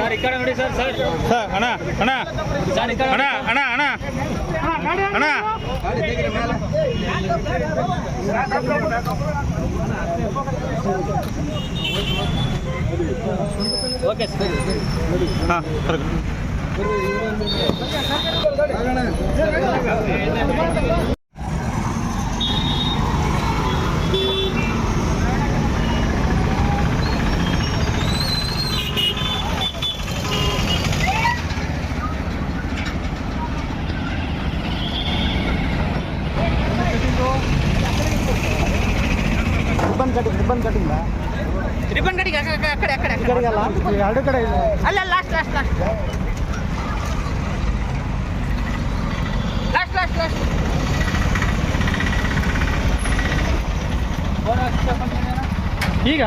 Sir ಈ ಕಡೆ ನೋಡಿ ಸರ್ ಸರ್ ಅಣ್ಣ ಅಣ್ಣ ಸರ್ ಈ ಕಡೆ ಅಣ್ಣ ಅಣ್ಣ ಅಣ್ಣ ಅಣ್ಣ ಓಕೆ ಸರ್ ಹಾಂ ರಿಬ್ಬನ್ ಕಟಿಂಗ್ ರಿಬ್ಬನ್ ಕಟಿಂಗ್ ಆ ಕಡೆ ಎರಡು ಕಡೆ ಅಲ್ಲ last last last last last last ಈಗ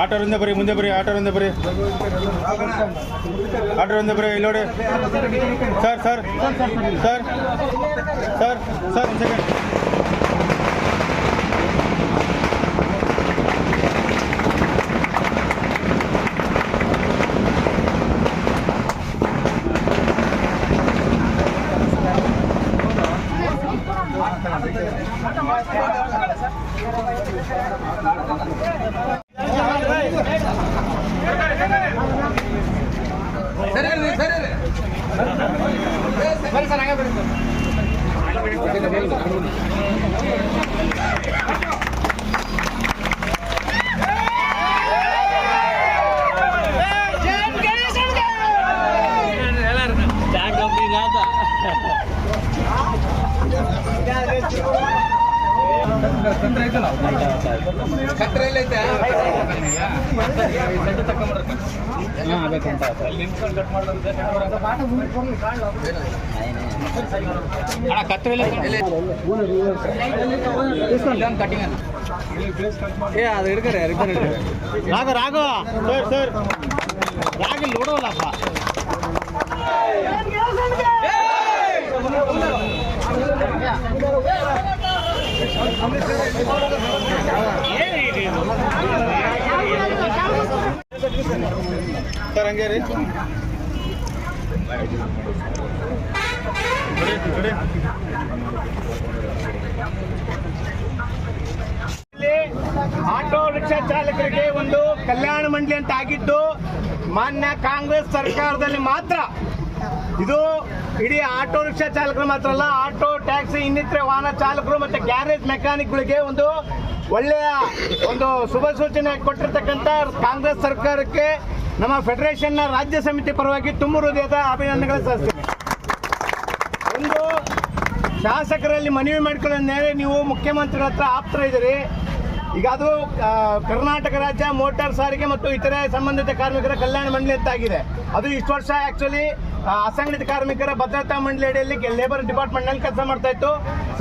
ಆಟೋರಿಂದ ಬರೀ ಮುಂದೆ ಬರೀ ಆಟೋರಿಂದ ಬರೀ ಆಟೋರಿಂದ ಬರೀ ಇಲ್ಲಿ ನೋಡಿ sir sir sir sir sir ಒಂದು ಸೆಕೆಂಡ್ ರಾಘವ ಸರ್ ಸರ್ ರಾಗಿ ನೋಡೋಲ್ಲಪ್ಪ ಸರ್ ಹಂಗೆ ರೀ ಆಟೋ ರಿಕ್ಷಾ ಚಾಲಕರಿಗೆ ಒಂದು ಕಲ್ಯಾಣ ಮಂಡಳಿ ಅಂತ ಆಗಿದ್ದು ಮಾನ್ಯ ಕಾಂಗ್ರೆಸ್ ಸರ್ಕಾರದಲ್ಲಿ ಮಾತ್ರ. ಇದು ಇಡೀ ಆಟೋ ರಿಕ್ಷಾ ಚಾಲಕರು ಮಾತ್ರ ಅಲ್ಲ, ಆಟೋ ಟ್ಯಾಕ್ಸಿ ಇನ್ನಿತರೆ ವಾಹನ ಚಾಲಕರು ಮತ್ತೆ ಗ್ಯಾರೇಜ್ ಮೆಕ್ಯಾನಿಕ್ಗಳಿಗೆ ಒಂದು ಒಳ್ಳೆಯ ಒಂದು ಶುಭ ಸೂಚನೆ ಕೊಟ್ಟಿರ್ತಕ್ಕಂಥ ಕಾಂಗ್ರೆಸ್ ಸರ್ಕಾರಕ್ಕೆ ನಮ್ಮ ಫೆಡರೇಷನ್ನ ರಾಜ್ಯ ಸಮಿತಿ ಪರವಾಗಿ ತುಂಬ ಹೃದಯದ ಅಭಿನಂದನೆಗಳು ಸಲ್ಲಿಸ್ತೀನಿ. ಒಂದು ಶಾಸಕರಲ್ಲಿ ಮನವಿ ಮಾಡಿಕೊಳ್ಳೋದೇ, ನೀವು ಮುಖ್ಯಮಂತ್ರಿಗಳ ಹತ್ರ ಆಪ್ತರ ಇದ್ದೀರಿ. ಈಗ ಅದು ಕರ್ನಾಟಕ ರಾಜ್ಯ ಮೋಟಾರ್ ಸಾರಿಗೆ ಮತ್ತು ಇತರೆ ಸಂಬಂಧಿತ ಕಾರ್ಮಿಕರ ಕಲ್ಯಾಣ ಮಂಡಳಿ ಅಂತ ಆಗಿದೆ. ಅದು ಇಷ್ಟು ವರ್ಷ ಆಕ್ಚುಲಿ ಅಸಂಘಟಿತ ಕಾರ್ಮಿಕರ ಭದ್ರತಾ ಮಂಡಳಿ ಅಡಿಯಲ್ಲಿ ಲೇಬರ್ ಡಿಪಾರ್ಟ್ಮೆಂಟ್ ನಲ್ಲಿ ಕೆಲಸ ಮಾಡ್ತಾ ಇತ್ತು.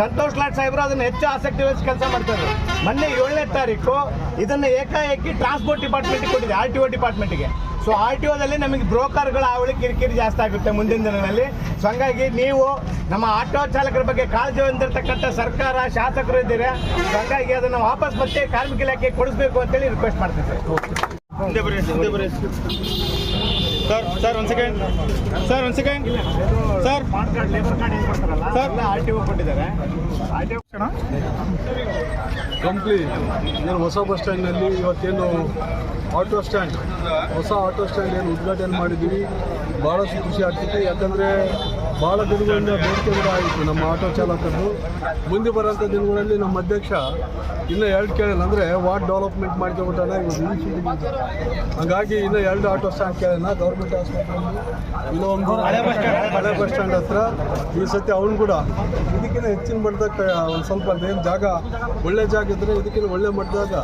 ಸಂತೋಷ್ ಲಾಡ್ ಸಾಹೇಬರು ಅದನ್ನು ಹೆಚ್ಚು ಆಸಕ್ತಿ ವಹಿಸಿ ಕೆಲಸ ಮಾಡ್ತಾರೆ. ಮೊನ್ನೆ 7ನೇ ತಾರೀಕು ಇದನ್ನು ಏಕಾಏಕಿ ಟ್ರಾನ್ಸ್ಪೋರ್ಟ್ ಡಿಪಾರ್ಟ್ಮೆಂಟ್ಗೆ ಕೊಟ್ಟಿದೆ, RTO ಡಿಪಾರ್ಟ್ಮೆಂಟ್ಗೆ. ಸೊ RTOದಲ್ಲಿ ನಮಗೆ ಬ್ರೋಕರ್ಗಳ ಅವಳಿ ಕಿರಿಕಿರಿ ಜಾಸ್ತಿ ಆಗುತ್ತೆ ಮುಂದಿನ ದಿನಗಳಲ್ಲಿ. ಸೊ ಹಂಗಾಗಿ ನೀವು ನಮ್ಮ ಆಟೋ ಚಾಲಕರ ಬಗ್ಗೆ ಕಾಳಜಿ ಹೊಂದಿರತಕ್ಕಂಥ ಸರ್ಕಾರ ಶಾಸಕರು ಇದ್ದೀರಾ. ಸೊ ಹಂಗಾಗಿ ಅದನ್ನು ವಾಪಸ್ ಮತ್ತೆ ಕಾರ್ಮಿಕ ಇಲಾಖೆ ಕೊಡಿಸ್ಬೇಕು ಅಂತೇಳಿ ರಿಕ್ವೆಸ್ಟ್ ಮಾಡ್ತಿದ್ದೆ. ಸರ್ ಸರ್ ಒಂದು ಸೆಕೆಂಡ್ ಸರ್ ಒಂದು second sir PAN card labour card ಏನು ಕೊಡ್ತಾರಲ್ಲ ಸರ್ RTO ಕೊಟ್ಟಿದ್ದಾರೆ. ಕಂಪ್ಲಿ ಏನು ಹೊಸ ಬಸ್ ಸ್ಟ್ಯಾಂಡ್ನಲ್ಲಿ ಇವತ್ತೇನು ಆಟೋ ಸ್ಟ್ಯಾಂಡ್, ಹೊಸ ಆಟೋ ಸ್ಟ್ಯಾಂಡ್ ಏನು ಉದ್ಘಾಟನೆ ಮಾಡಿದ್ದೀವಿ, ಭಾಳಷ್ಟು ಖುಷಿ ಆಗ್ತಿತ್ತು. ಯಾಕಂದರೆ ಭಾಳ ದಿನಗಳಿಂದ ಬೇಡಿಕೆ ಕೂಡ ಆಯಿತು ನಮ್ಮ ಆಟೋ ಚಾಲಕರದ್ದು. ಮುಂದೆ ಬರೋಂಥ ದಿನಗಳಲ್ಲಿ ನಮ್ಮ ಅಧ್ಯಕ್ಷ ಇನ್ನೂ 2 ಕೇಳಿಲ್ಲ, ಅಂದರೆ ವಾರ್ಡ್ ಡೆವಲಪ್ಮೆಂಟ್ ಮಾಡ್ಕೊಬಿಟ್ಟಾನ ಇವತ್ತು. ಹಾಗಾಗಿ ಇನ್ನೂ 2 ಆಟೋ ಸ್ಟ್ಯಾಂಡ್ ಕೇಳೋಣ ಗೌರ್ಮೆಂಟ್ ಹಾಸ್ಪಿಟಲಲ್ಲಿ, ಇನ್ನೊಂದು ಹಳೆ ಬಸ್ ಸ್ಟ್ಯಾಂಡ್ ಹತ್ರ. ಈ ಸತಿ ಅವನು ಕೂಡ ಇದಕ್ಕಿಂತ ಹೆಚ್ಚಿನ ಮಟ್ಟದಾಗ ಒಂದು ಸ್ವಲ್ಪ ಏನು ಜಾಗ, ಒಳ್ಳೆ ಜಾಗ ಇದ್ದರೆ ಇದಕ್ಕಿಂತ ಒಳ್ಳೆ ಮಟ್ಟದಾಗ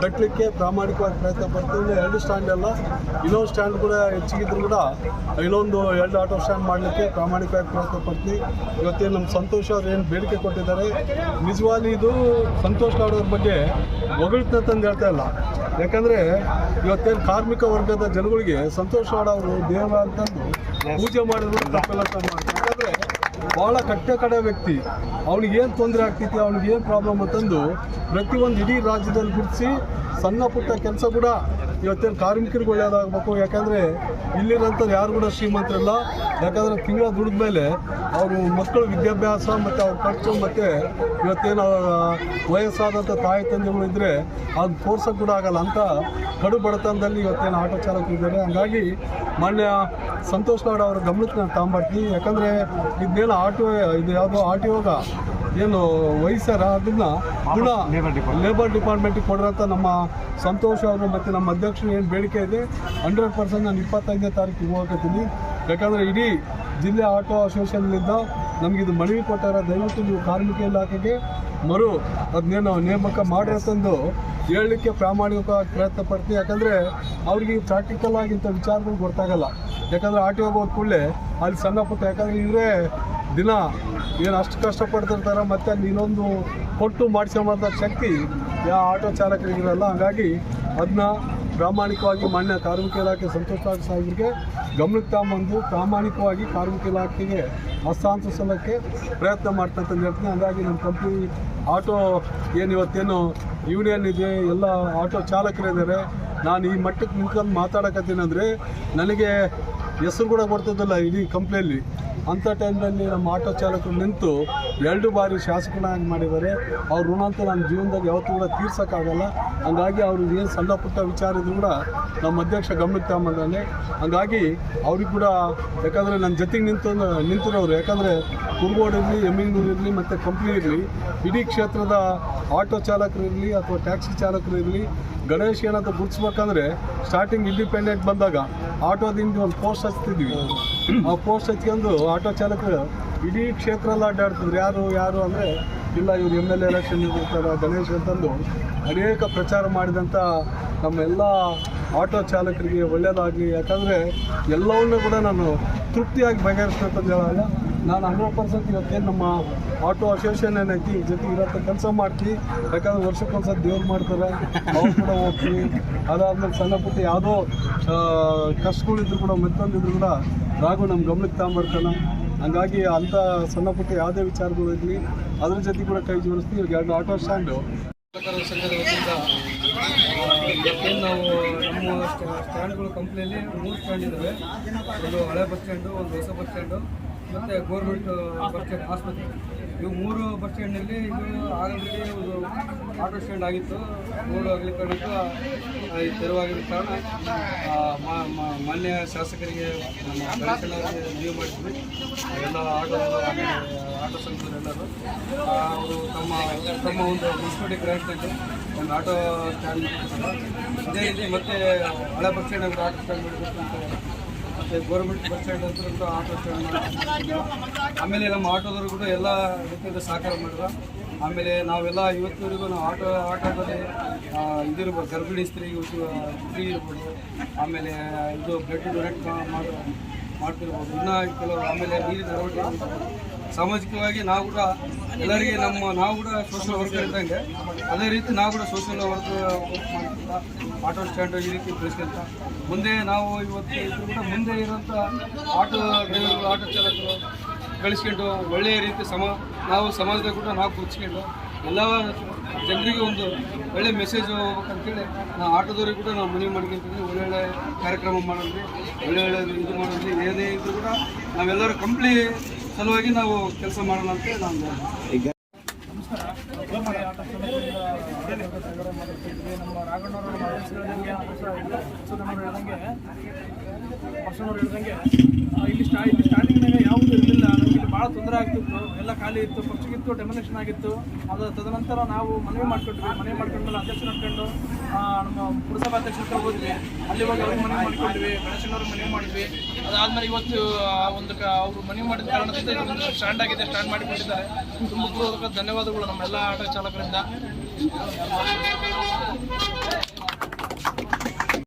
ಕಟ್ಟಲಿಕ್ಕೆ ಪ್ರಾಮಾಣಿಕವಾಗಿ ಪ್ರಯತ್ನ ಪಡ್ತೀವಿ. 2 ಸ್ಟ್ಯಾಂಡ್ ಅಲ್ಲ, ಇನ್ನೊಂದು ಸ್ಟ್ಯಾಂಡ್ ಕೂಡ ಹೆಚ್ಚಿಗಿದ್ರು ಕೂಡ ಇನ್ನೊಂದು 2 ಆಟೋ ಸ್ಟ್ಯಾಂಡ್ ಮಾಡಲಿಕ್ಕೆ ಪ್ರಾಮಾಣಿಕವಾಗಿ ಪ್ರಯತ್ನ ಪಡ್ತೀವಿ. ಇವತ್ತೇನು ನಮ್ಮ ಸಂತೋಷ್ ಅವ್ರು ಏನು ಬೇಡಿಕೆ ಕೊಟ್ಟಿದ್ದಾರೆ, ನಿಜವಾಗಿ ಇದು ಸಂತೋಷ್ ಅವ್ರ ಬಗ್ಗೆ ಹೊಗಳ್ತಂದು ಹೇಳ್ತಾ ಇಲ್ಲ. ಯಾಕಂದರೆ ಇವತ್ತೇನು ಕಾರ್ಮಿಕ ವರ್ಗದ ಜನಗಳಿಗೆ ಸಂತೋಷ್ ಅವರು ದೇವ ಅಂತಂದು ಪೂಜೆ ಮಾಡಿದ್ರು ತಪ್ಪೆಲ್ಲ ಮಾಡ್ತಾರೆ. ಯಾಕಂದರೆ ಭಾಳ ಕಡೆ ವ್ಯಕ್ತಿ, ಅವ್ನಿಗೇನು ತೊಂದರೆ ಆಗ್ತೈತಿ, ಅವ್ನಿಗೇನು ಪ್ರಾಬ್ಲಮ್ ಅಂತಂದು ಪ್ರತಿಯೊಂದು ಇಡೀ ರಾಜ್ಯದಲ್ಲಿ ಗುರುತಿಸಿ ಸಣ್ಣ ಪುಟ್ಟ ಕೆಲಸ ಕೂಡ ಇವತ್ತೇನು ಕಾರ್ಮಿಕರಿಗೆ ಒಳ್ಳೆಯದಾಗಬೇಕು. ಯಾಕಂದರೆ ಇಲ್ಲಿರೋಂಥವ್ರು ಯಾರು ಕೂಡ ಶ್ರೀಮಂತರಿಲ್ಲ. ಯಾಕಂದರೆ ತಿಂಗಳ ದುಡಿದ ಮೇಲೆ ಅವರು ಮಕ್ಕಳ ವಿದ್ಯಾಭ್ಯಾಸ ಮತ್ತು ಅವ್ರ ಖರ್ಚು ಮತ್ತು ಇವತ್ತೇನು ವಯಸ್ಸಾದಂಥ ತಾಯಿ ತಂದೆಗಳು ಇದ್ದರೆ ಅದು ತೋರ್ಸೋಕ್ಕೆ ಕೂಡ ಆಗಲ್ಲ ಅಂತ ಕಡು ಬಡತನದಲ್ಲಿ ಇವತ್ತೇನು ಆಟೋ ಚಾಲಕರು ಇದ್ದಾರೆ. ಹಾಗಾಗಿ ಮಾನ್ಯ ಸಂತೋಷ್ ಗೌಡ ಅವರ ಗಮನಕ್ಕೆ ನಾನು ತಗೊಂಬರ್ತೀನಿ. ಯಾಕಂದರೆ ಇದನ್ನೇನು ಇದು ಯಾವುದೋ ಆಟೋಗ ಏನು ವಹಿಸ್ಯಾರ ಅದನ್ನು ಗುಣ ಲೇಬರ್ ಡಿಪಾರ್ಟ್ಮೆಂಟಿಗೆ ಕೊಡ್ರಂತ ನಮ್ಮ ಸಂತೋಷ್ ಅವರು ಮತ್ತು ನಮ್ಮ ಅಧ್ಯಕ್ಷರು ಏನು ಬೇಡಿಕೆ ಇದೆ 100% ನಾನು 25ನೇ ತಾರೀಕಿಗೆ ಹೋಗ್ತೀನಿ. ಯಾಕಂದರೆ ಇಡೀ ಜಿಲ್ಲೆ ಆಟೋ ಅಸೋಸಿಯೇಷನ್ನಿಂದ ನಮಗಿದು ಮನವಿ ಕೊಟ್ಟಾರ, ದಯವಿಟ್ಟು ನೀವು ಕಾರ್ಮಿಕ ಇಲಾಖೆಗೆ ಅದನ್ನೇನು ನೇಮಕ ಮಾಡಿರತಂದು ಹೇಳಲಿಕ್ಕೆ ಪ್ರಾಮಾಣಿಕವಾಗಿ ಪ್ರಯತ್ನ ಪಡ್ತೀವಿ. ಯಾಕಂದರೆ ಅವ್ರಿಗೆ ಪ್ರಾಕ್ಟಿಕಲ್ ಆಗಿಂಥ ವಿಚಾರಗಳು ಗೊತ್ತಾಗಲ್ಲ. ಯಾಕಂದರೆ ಆಟೋ ಹೋಗೋದು ಕೂಡಲೇ ಅಲ್ಲಿ ಸಣ್ಣ ಪುಟ್ಟ, ಯಾಕಂದರೆ ಇವರೇ ದಿನ ಏನು ಅಷ್ಟು ಕಷ್ಟಪಡ್ತಿರ್ತಾರೆ, ಮತ್ತು ಅಲ್ಲಿ ಇನ್ನೊಂದು ಕೊಟ್ಟು ಮಾಡಿಸ್ಕೊಂಬಂಥ ಶಕ್ತಿ ಯಾವ ಆಟೋ ಚಾಲಕರಿಗಿರಲ್ಲ. ಹಾಗಾಗಿ ಅದನ್ನ ಪ್ರಾಮಾಣಿಕವಾಗಿ ಮಾನ್ಯ ಕಾರ್ಮಿಕ ಇಲಾಖೆ ಸಂತೋಷ್ ಸಾಹೇಬರಿಗೆ ಗಮನಕ್ಕೆ ತಗೊಂಬಂದು ಪ್ರಾಮಾಣಿಕವಾಗಿ ಕಾರ್ಮಿಕ ಇಲಾಖೆಗೆ ಹಸ್ತಾಂತರಿಸಲಿಕ್ಕೆ ಪ್ರಯತ್ನ ಮಾಡ್ತಂತ ಹೇಳ್ತೀನಿ. ಹಾಗಾಗಿ ನಮ್ಮ ಕಂಪ್ನಿ ಆಟೋ ಏನು ಇವತ್ತೇನು ಯೂನಿಯನ್ ಇದೆ, ಎಲ್ಲ ಆಟೋ ಚಾಲಕರಿದ್ದಾರೆ. ನಾನು ಈ ಮಟ್ಟಕ್ಕೆ ನಿಂತ್ಕೊಂಡು ಮಾತಾಡಕತ್ತೀನಿ ಅಂದರೆ ನನಗೆ ಹೆಸರು ಕೂಡ ಕೊಡ್ತದಲ್ಲ ಇಡೀ ಕಂಪ್ನಿಯಲ್ಲಿ. ಅಂಥ ಟೈಮ್ನಲ್ಲಿ ನಮ್ಮ ಆಟೋ ಚಾಲಕರು ನಿಂತು 2 ಬಾರಿ ಶಾಸಕನಾಗಿ ಮಾಡಿದ್ದಾರೆ. ಅವ್ರ ಋಣ ಅಂತ ನನ್ನ ಜೀವನದಾಗ ಯಾವತ್ತೂ ಕೂಡ ತೀರ್ಸೋಕ್ಕಾಗಲ್ಲ. ಹಂಗಾಗಿ ಅವ್ರಿಗೆ ಏನು ಸಣ್ಣ ಪುಟ್ಟ ವಿಚಾರ ಇದ್ರು ಕೂಡ ನಮ್ಮ ಅಧ್ಯಕ್ಷ ಗಮನಕ್ಕೆ ತಗೊಂಬಂದಾನೆ. ಹಂಗಾಗಿ ಅವ್ರಿಗೆ ಕೂಡ ಯಾಕಂದರೆ ನನ್ನ ಜೊತೆಗೆ ನಿಂತಿರೋರು, ಯಾಕಂದರೆ ಕುರುಗೋಡು ಇರಲಿ, ಎಮ್ಮಿಂಗ್ನೂರು ಇರಲಿ ಮತ್ತು ಕಂಪ್ನಿ ಇರಲಿ, ಇಡೀ ಕ್ಷೇತ್ರದ ಆಟೋ ಚಾಲಕರು ಇರಲಿ ಅಥವಾ ಟ್ಯಾಕ್ಸಿ ಚಾಲಕರು ಇರಲಿ, ಗಣೇಶ್ ಏನಂತ ಗುರುತಿಸ್ಬೇಕಂದ್ರೆ ಸ್ಟಾರ್ಟಿಂಗ್ ಇಂಡಿಪೆಂಡೆಂಟ್ ಬಂದಾಗ ಆಟೋದಿಂದ ಒಂದು ಪೋಸ್ಟ್ ಹಚ್ತಿದ್ವಿ. ಆ ಪೋಸ್ಟ್ ಹಚ್ಕೊಂಡು ಆಟೋ ಚಾಲಕರು ಇಡೀ ಕ್ಷೇತ್ರದಲ್ಲಿ ಅಡ್ಡಾಡ್ತಿದ್ರು. ಯಾರು ಅಂದರೆ ಇಲ್ಲ ಇವರು MLA ಎಲೆಕ್ಷನ್ ಇರ್ತಾರೆ ಗಣೇಶ್ ಅಂತಂದು ಅನೇಕ ಪ್ರಚಾರ ಮಾಡಿದಂಥ ನಮ್ಮೆಲ್ಲ ಆಟೋ ಚಾಲಕರಿಗೆ ಒಳ್ಳೆಯದಾಗಲಿ. ಯಾಕಂದರೆ ಎಲ್ಲವನ್ನೂ ಕೂಡ ನಾನು ತೃಪ್ತಿಯಾಗಿ ಬಗೆಹರಿಸ್ಬೇಕಂತ ಹೇಳಲ್ಲ. ನಾನು 100% ಇವತ್ತೇನು ನಮ್ಮ ಆಟೋ ಅಸೋಸಿಯೇಷನ್ ಏನೈತಿ ಜೊತೆಗೆ ಇರೋಂಥ ಕೆಲಸ ಮಾಡ್ತೀವಿ. ಯಾಕಂದ್ರೆ ವರ್ಷಕ್ಕೊಂದ್ಸಲ ದೇವ್ರು ಮಾಡ್ತಾರೆ, ಅವ್ರು ಕೂಡ ಹೋಗ್ತೀವಿ. ಅದಾದ್ಮೇಲೆ ಸಣ್ಣ ಪುಟ್ಟ ಯಾವುದೋ ಕಷ್ಟಗಳಿದ್ರು ಕೂಡ ಮತ್ತೊಂದಿದ್ರು ಕೂಡ ರಾಘು ನಮ್ಮ ಗಮನಕ್ಕೆ ತಗೊಂಬರ್ತಾನೆ. ಹಂಗಾಗಿ ಅಂಥ ಸಣ್ಣ ಪುಟ್ಟ ಯಾವುದೇ ವಿಚಾರಗಳು ಇರಲಿ ಅದ್ರ ಜೊತೆ ಕೂಡ ಕೈ ಜೋಡಿಸ್ತೀವಿ. 2 ಆಟೋ ಸ್ಟ್ಯಾಂಡು ಸಂಘದ ವತಿಯಿಂದ ಇವತ್ತೇನು ನಾವು ನಮ್ಮ ಸ್ಟ್ಯಾಂಡ್ಗಳು ಕಂಪ್ನಿಯಲ್ಲಿ 3 ಸ್ಟ್ಯಾಂಡ್ ಇದ್ದಾವೆ. ಒಂದು ಹಳೆ ಬಸ್ ಸ್ಟ್ಯಾಂಡು, ಒಂದು ಹೊಸ ಬಸ್ ಸ್ಟ್ಯಾಂಡು ಮತ್ತು ಗೋರ್ಮೆಂಟ್ ಬಸ್ ಸ್ಟ್ಯಾಂಡ್ ಆಸ್ಪತ್ರೆ. ಇವು 3 ಬಸ್ ಸ್ಟ್ಯಾಂಡ್ನಲ್ಲಿ ಇದು ಆಲ್ರೆಡಿ ಒಂದು ಆಟೋ ಸ್ಟ್ಯಾಂಡ್ ಆಗಿತ್ತು. ರೋಡ್ ಅಗಲೀಕರಣಕ್ಕೆ ತೆರವಾಗಿರೋ ಕಾರಣ ಮಾನ್ಯ ಶಾಸಕರಿಗೆ ನಮ್ಮ ಗಣೇಶನವರಿಗೆ ಮನವಿ ಮಾಡಿದ್ವಿ. ಎಲ್ಲ ಆಟೋ ಸಂಘದವರೆಲ್ಲರೂ ಅವರು ತಮ್ಮ ಒಂದು ಮುನ್ಸಿಪಾಲಿಟಿ ಗ್ರಾಂಟ್ನಲ್ಲಿ ಒಂದು ಆಟೋ ಸ್ಟ್ಯಾಂಡ್ ಮಾಡ್ತಾರೆ. ಇದೇ ರೀತಿ ಮತ್ತು ಹಳೆ ಬಸ್ ಸ್ಟ್ಯಾಂಡ್ ಅಂತ ಆಟೋ ಸ್ಟ್ಯಾಂಡ್ ಮಾಡಬೇಕು ಅಂತ, ಮತ್ತು ಗೌರ್ಮೆಂಟ್ ಬಸ್ ಸ್ಟ್ಯಾಂಡ್ ಅಂತ ಆಟೋ ಸ್ಟ್ಯಾಂಡ್ ಮಾಡಿ. ಆಮೇಲೆ ನಮ್ಮ ಆಟೋದವರು ಕೂಡ ಎಲ್ಲ ರೀತಿಯಿಂದ ಸಹಕಾರ ಮಾಡಿದ್ರು. ಆಮೇಲೆ ನಾವೆಲ್ಲ ಇವತ್ತಿವರೆಗೂ ನಾವು ಆಟೋದಲ್ಲಿ ಇದಿರ್ಬೋದು, ಗರ್ಭಿಣಿ ಸ್ತ್ರೀ ಫ್ರೀ ಇರ್ಬೋದು, ಆಮೇಲೆ ಇದು ಬ್ಲಡ್ ಡೊನೇಟ್ ಮಾಡ್ತಿರ್ಬೋದು, ಇನ್ನೂ ಕೆಲವು. ಆಮೇಲೆ ನೀರಿನ ಅಳವಡಿಕೆ ಸಾಮಾಜಿಕವಾಗಿ ನಾವು ಕೂಡ ಎಲ್ಲರಿಗೆ ನಾವು ಕೂಡ ಸೋಷಿಯಲ್ ವರ್ಕರ್ ಇದ್ದಂಗೆ ಅದೇ ರೀತಿ ನಾವು ಕೂಡ ಸೋಷಿಯಲ್ ವರ್ಕ್ ಮಾಡ್ತಾ ಆಟೋ ಸ್ಟ್ಯಾಂಡ್ ಈ ರೀತಿ ಬೆಳೆಸ್ಕೊಂತ ಮುಂದೆ ನಾವು ಇವತ್ತು ಇದ್ರೂ ಕೂಡ ಮುಂದೆ ಇರೋಂಥ ಆಟೋ ಡ್ರೈವರ್ಗಳು, ಆಟೋ ಚಾಲಕರು ಬೆಳೆಸ್ಕೊಂಡು ಒಳ್ಳೆಯ ರೀತಿ ನಾವು ಸಮಾಜದಾಗ ಕೂಡ ನಾವು ಗುರುತಿಸ್ಕೊಂಡು ಎಲ್ಲ ಜನರಿಗೆ ಒಂದು ಒಳ್ಳೆ ಮೆಸೇಜ್ ಹೋಗ್ಬೇಕಂತೇಳಿ ನಾವು ಆಟೋದವ್ರಿಗೆ ಕೂಡ ನಾವು ಮನವಿ ಮಾಡ್ಕೊಂತೀವಿ. ಒಳ್ಳೊಳ್ಳೆ ಕಾರ್ಯಕ್ರಮ ಮಾಡೋದ್ರಿ, ಒಳ್ಳೊಳ್ಳೆ ಇದು ಮಾಡೋದ್ರಿ, ಏನೇ ಇದ್ರೂ ಕೂಡ ನಾವೆಲ್ಲರೂ ಕಂಪ್ನಿ ಸಲುವಾಗಿ ನಾವು ಕೆಲಸ ಮಾಡೋಣ ಅಂತ ನಾನು ನಮ್ಮ ರಾಘಣ್ಣವರು ಹೇಳ್ದಂಗೆ ಇಲ್ಲಿ ಸ್ಟಾರ್ಟಿಂಗ್ನಾಗ ಯಾವುದೂ ಇರಲಿಲ್ಲ. ನಮಗೆ ಇಲ್ಲಿ ಭಾಳ ತೊಂದರೆ ಆಗ್ತಿತ್ತು, ಎಲ್ಲ ಖಾಲಿ ಇತ್ತು, ಪಕ್ಷಕ್ಕಿತ್ತು, ಡೆಮೊನೇಷನ್ ಆಗಿತ್ತು. ಅದು ತದನಂತರ ನಾವು ಮನವಿ ಮಾಡ್ಕೊಂಡ್ಮೇಲೆ ಅಧ್ಯಕ್ಷ ನಡ್ಕೊಂಡು ನಮ್ಮ ಪುರಸಭಾ ಅಧ್ಯಕ್ಷರ ಹತ್ರ ಹೋದ್ವಿ. ಅಲ್ಲಿ ಹೋಗಿ ಅವ್ರಿಗೆ ಮನವಿ ಮಾಡ್ಕೊಂಡ್ವಿ, ಗಣೇಶನವ್ರಿಗೆ ಮನವಿ ಮಾಡಿದ್ವಿ. ಅದಾದಮೇಲೆ ಇವತ್ತು ಅವರು ಮನವಿ ಮಾಡಿದ ಕಾರಣದಿಂದ ಇದೊಂದು ಸ್ಟ್ಯಾಂಡ್ ಆಗಿದೆ, ಸ್ಟ್ಯಾಂಡ್ ಮಾಡಿಕೊಂಡಿದ್ದಾರೆ. ತುಂಬ ಧನ್ಯವಾದಗಳು ನಮ್ಮೆಲ್ಲ ಆಟೋ ಚಾಲಕರಿಂದ.